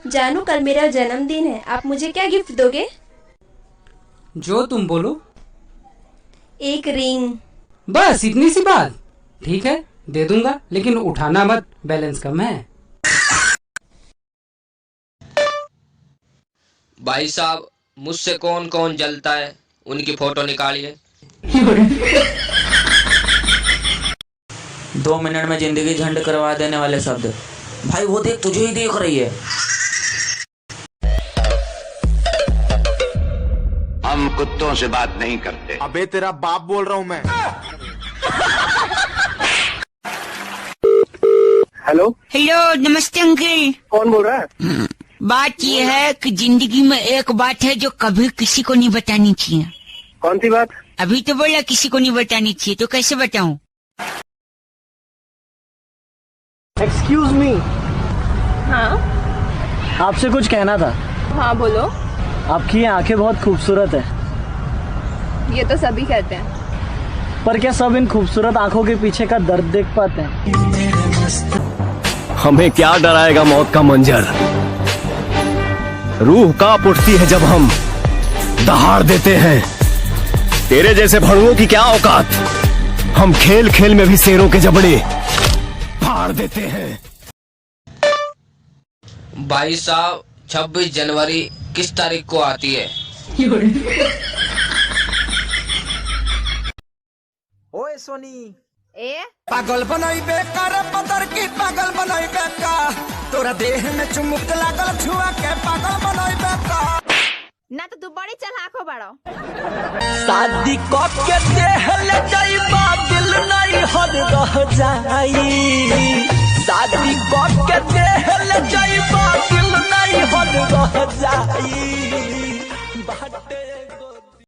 जानू, कल मेरा जन्मदिन है, आप मुझे क्या गिफ्ट दोगे? जो तुम बोलो। एक रिंग। बस इतनी सी बात? ठीक है, दे दूंगा, लेकिन उठाना मत, बैलेंस कम है। भाई साहब, मुझसे कौन कौन जलता है, उनकी फोटो निकालिए। 2 मिनट में जिंदगी झंड करवा देने वाले शब्द। भाई वो देख, तुझे ही देख रही है। हम कुत्तों से बात नहीं करते। अबे तेरा बाप बोल रहा हूँ मैं। हेलो हेलो, नमस्ते अंकल। कौन बोल रहा है? बात ये है कि जिंदगी में एक बात है जो कभी किसी को नहीं बतानी चाहिए। कौन सी बात? अभी तो बोला किसी को नहीं बतानी चाहिए, तो कैसे बताऊं? Excuse me. हाँ आपसे कुछ कहना था। हाँ बोलो। आपकी आंखें बहुत खूबसूरत है। ये तो सभी कहते हैं। पर क्या सब इन खूबसूरत आंखों के पीछे का दर्द देख पाते हैं? हमें क्या डराएगा मौत का मंजर। रूह कांप उठती है जब हम दहाड़ देते हैं। तेरे जैसे भड़ुओं की क्या औकात। हम खेल खेल में भी शेरों के जबड़े फाड़ देते हैं। भाई साहब, 26 जनवरी किस तारीख को आती है? ओए सोनी। ए पागल बनाई बेकार पतर की पागल बनाई बेकार। तोरा देह में चुमुक लागल छुआ के पागल बनाई बेकार। ना तो तू बड़ी चालाक हो बड़ो। शादी के देह ले जाइबा दिल नहीं हद रह जाई। शादी के देह ले जाइबा दिल नहीं हद रह जाई।